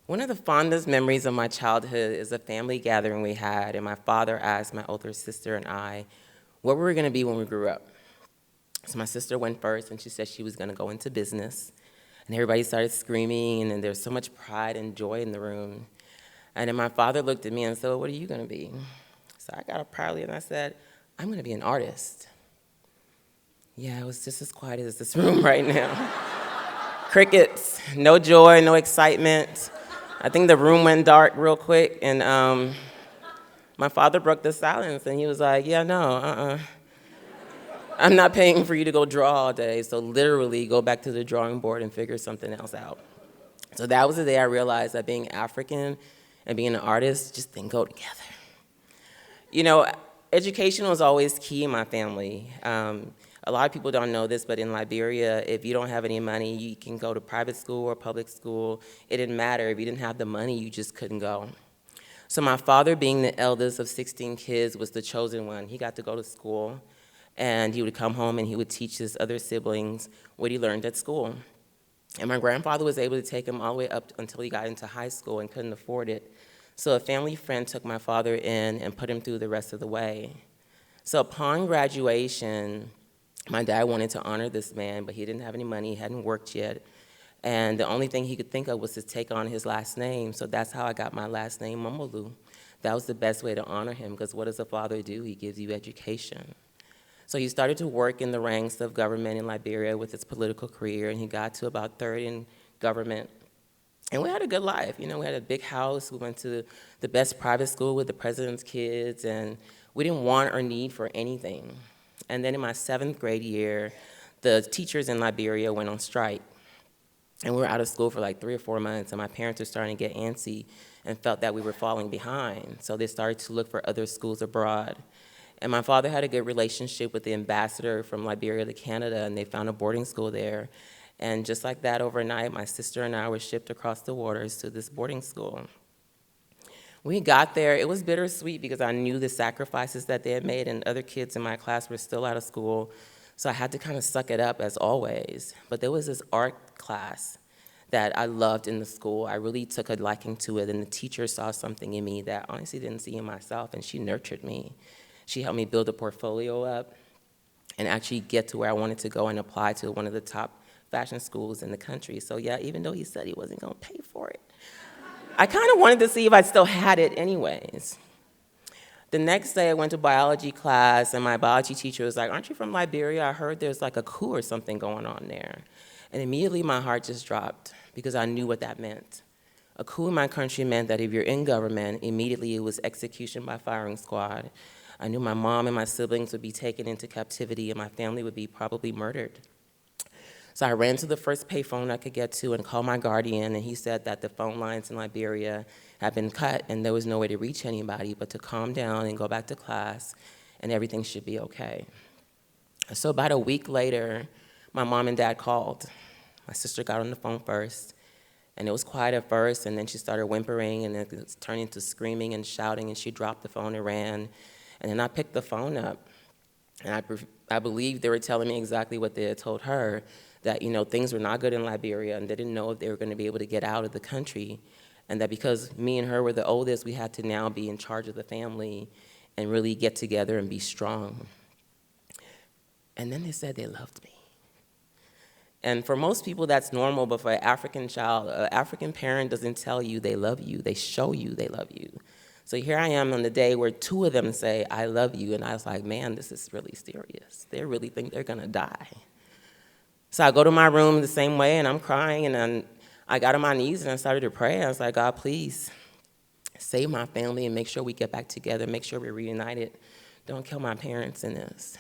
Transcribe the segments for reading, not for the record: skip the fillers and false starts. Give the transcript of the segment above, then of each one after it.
One of the fondest memories of my childhood is a family gathering we had, and my father asked my older sister and I what we were going to be when we grew up. So my sister went first, and she said she was going to go into business. And everybody started screaming, and there was so much pride and joy in the room. And then my father looked at me and said, "Well, what are you going to be?" So I got up proudly, and I said, "I'm going to be an artist." Yeah, it was just as quiet as this room right now. Crickets, no joy, no excitement. I think the room went dark real quick, and my father broke the silence, and he was like, "Yeah, no, I'm not paying for you to go draw all day, so literally go back to the drawing board and figure something else out." So that was the day I realized that being African and being an artist just didn't go together. You know, education was always key in my family. A lot of people don't know this, but in Liberia, if you don't have any money, you can go to private school or public school. It didn't matter. If you didn't have the money, you just couldn't go. So my father, being the eldest of 16 kids, was the chosen one. He got to go to school, and he would come home and he would teach his other siblings what he learned at school. And my grandfather was able to take him all the way up until he got into high school and couldn't afford it. So a family friend took my father in and put him through the rest of the way. So upon graduation, my dad wanted to honor this man, but he didn't have any money, he hadn't worked yet. And the only thing he could think of was to take on his last name. So that's how I got my last name, Momolu. That was the best way to honor him, because what does a father do? He gives you education. So he started to work in the ranks of government in Liberia with his political career, and he got to about third in government. And we had a good life. You know, we had a big house. We went to the best private school with the president's kids, and we didn't want or need for anything. And then in my 7th grade year, the teachers in Liberia went on strike. And we were out of school for like 3 or 4 months, and my parents were starting to get antsy and felt that we were falling behind. So they started to look for other schools abroad. And my father had a good relationship with the ambassador from Liberia to Canada, and they found a boarding school there. And just like that, overnight, my sister and I were shipped across the waters to this boarding school. When we got there, it was bittersweet because I knew the sacrifices that they had made, and other kids in my class were still out of school. So I had to kind of suck it up as always. But there was this art class that I loved in the school. I really took a liking to it, and the teacher saw something in me that I honestly didn't see in myself, and she nurtured me. She helped me build a portfolio up and actually get to where I wanted to go and apply to one of the top fashion schools in the country. So yeah, even though he said he wasn't gonna pay for it, I kind of wanted to see if I still had it anyways. The next day I went to biology class, and my biology teacher was like, "Aren't you from Liberia? I heard there's like a coup or something going on there." And immediately my heart just dropped because I knew what that meant. A coup in my country meant that if you're in government, immediately it was execution by firing squad. I knew my mom and my siblings would be taken into captivity, and my family would be probably murdered. So I ran to the first payphone I could get to and called my guardian, and he said that the phone lines in Liberia had been cut and there was no way to reach anybody but to calm down and go back to class, and everything should be okay. So about a week later, my mom and dad called. My sister got on the phone first, and it was quiet at first, and then she started whimpering, and it turned into screaming and shouting, and she dropped the phone and ran. And then I picked the phone up, and I believe they were telling me exactly what they had told her, that, you know, things were not good in Liberia, and they didn't know if they were going to be able to get out of the country, and that because me and her were the oldest, we had to now be in charge of the family and really get together and be strong. And then they said they loved me. And for most people, that's normal, but for an African child, an African parent doesn't tell you they love you, they show you they love you. So here I am on the day where 2 of them say, "I love you," and I was like, man, this is really serious. They really think they're gonna die. So I go to my room the same way, and I'm crying, and then I got on my knees and I started to pray. I was like, "God, please save my family and make sure we get back together, make sure we're reunited. Don't kill my parents in this."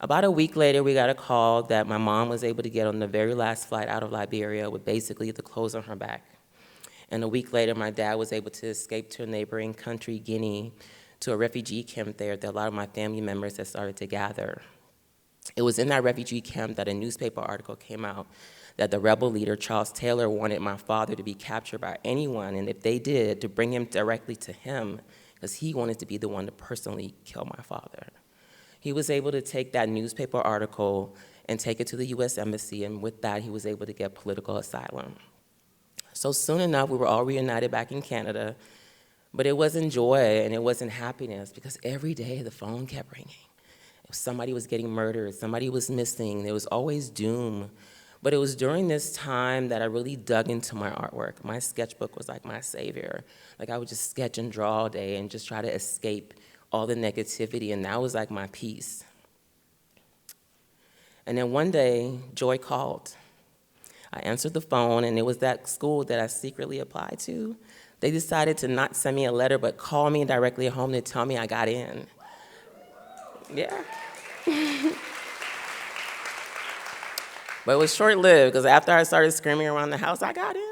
About a week later, we got a call that my mom was able to get on the very last flight out of Liberia with basically the clothes on her back. And a week later, my dad was able to escape to a neighboring country, Guinea, to a refugee camp there that a lot of my family members had started to gather. It was in that refugee camp that a newspaper article came out that the rebel leader, Charles Taylor, wanted my father to be captured by anyone, and if they did, to bring him directly to him, because he wanted to be the one to personally kill my father. He was able to take that newspaper article and take it to the U.S. Embassy, and with that, he was able to get political asylum. So soon enough, we were all reunited back in Canada, but it wasn't joy and it wasn't happiness because every day the phone kept ringing. Somebody was getting murdered, somebody was missing, there was always doom. But it was during this time that I really dug into my artwork. My sketchbook was like my savior. Like I would just sketch and draw all day and just try to escape all the negativity, and that was like my peace. And then one day, Joy called. I answered the phone, and it was that school that I secretly applied to. They decided to not send me a letter, but call me directly home to tell me I got in. Yeah. But it was short-lived, because after I started screaming around the house, I got in,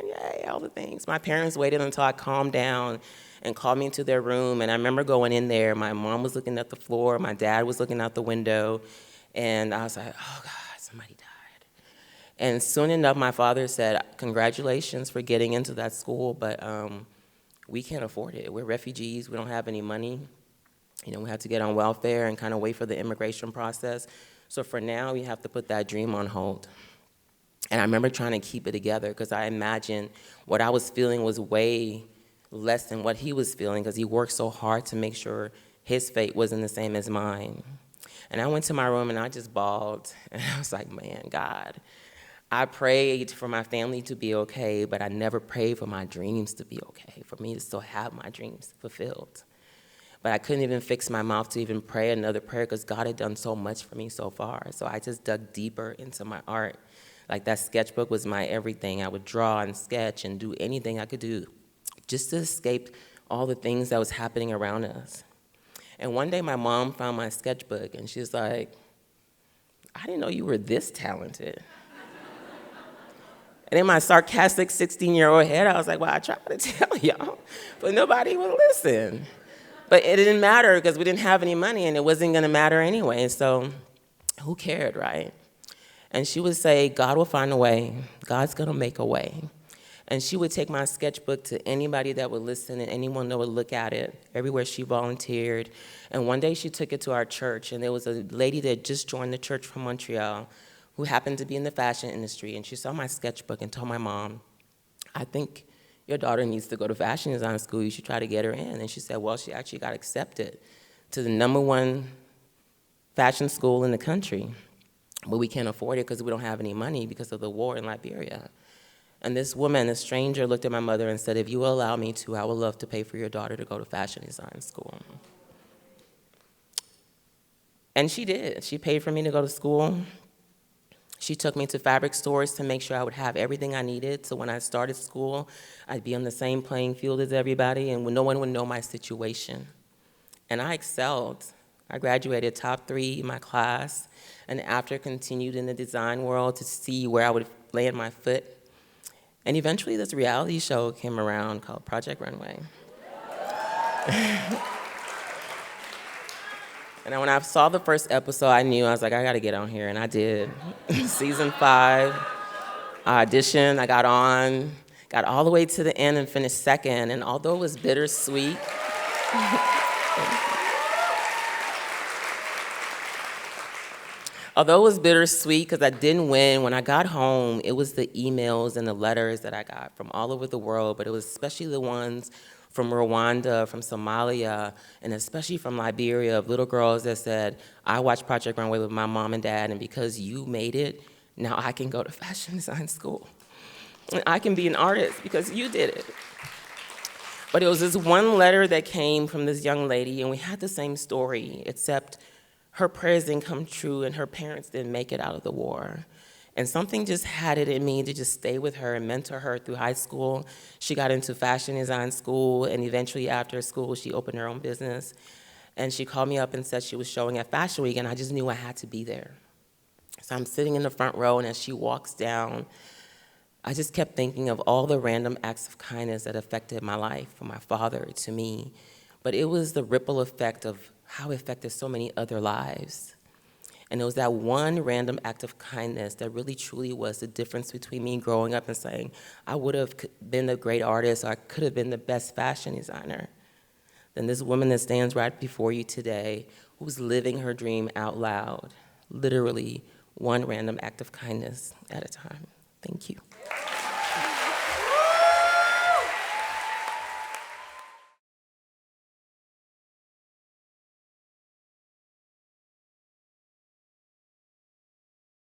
yay, all the things. My parents waited until I calmed down and called me into their room, and I remember going in there. My mom was looking at the floor, my dad was looking out the window, and I was like, oh, God, somebody died. And soon enough, my father said, congratulations for getting into that school, but we can't afford it. We're refugees, we don't have any money. You know, we have to get on welfare and kind of wait for the immigration process. So for now, we have to put that dream on hold. And I remember trying to keep it together because I imagined what I was feeling was way less than what he was feeling because he worked so hard to make sure his fate wasn't the same as mine. And I went to my room and I just bawled. And I was like, man, God, I prayed for my family to be okay, but I never prayed for my dreams to be okay, for me to still have my dreams fulfilled. But I couldn't even fix my mouth to even pray another prayer because God had done so much for me so far. So I just dug deeper into my art. Like that sketchbook was my everything. I would draw and sketch and do anything I could do just to escape all the things that was happening around us. And one day my mom found my sketchbook and she was like, I didn't know you were this talented. And in my sarcastic 16-year-old head, I was like, well, I tried to tell y'all, but nobody would listen. But it didn't matter because we didn't have any money and it wasn't going to matter anyway. So who cared, right? And she would say, God will find a way. God's going to make a way. And she would take my sketchbook to anybody that would listen and anyone that would look at it, everywhere she volunteered. And one day she took it to our church, and there was a lady that just joined the church from Montreal who happened to be in the fashion industry. And she saw my sketchbook and told my mom, I think your daughter needs to go to fashion design school. You should try to get her in. And she said, well, she actually got accepted to the #1 fashion school in the country. But we can't afford it because we don't have any money because of the war in Liberia. And this woman, a stranger, looked at my mother and said, if you will allow me to, I would love to pay for your daughter to go to fashion design school. And she did. She paid for me to go to school. She took me to fabric stores to make sure I would have everything I needed. So when I started school, I'd be on the same playing field as everybody, and no one would know my situation. And I excelled. I graduated top 3 in my class, and after continued in the design world to see where I would land my foot. And eventually this reality show came around called Project Runway. And when I saw the first episode, I knew, I was like, I gotta get on here, and I did. Season 5, I auditioned, I got on, got all the way to the end and finished second, and although it was bittersweet, because I didn't win, when I got home, it was the emails and the letters that I got from all over the world, but it was especially the ones from Rwanda, from Somalia, and especially from Liberia, of little girls that said, I watched Project Runway with my mom and dad, and because you made it, now I can go to fashion design school. And I can be an artist because you did it. But it was this one letter that came from this young lady, and we had the same story, except her prayers didn't come true, and her parents didn't make it out of the war. And something just had it in me to just stay with her and mentor her through high school. She got into fashion design school, and eventually after school, she opened her own business. And she called me up and said she was showing at Fashion Week, and I just knew I had to be there. So I'm sitting in the front row, and as she walks down, I just kept thinking of all the random acts of kindness that affected my life, from my father to me. But it was the ripple effect of how it affected so many other lives. And it was that one random act of kindness that really truly was the difference between me growing up and saying, I would have been a great artist, or I could have been the best fashion designer, than this woman that stands right before you today, who's living her dream out loud, literally one random act of kindness at a time. Thank you.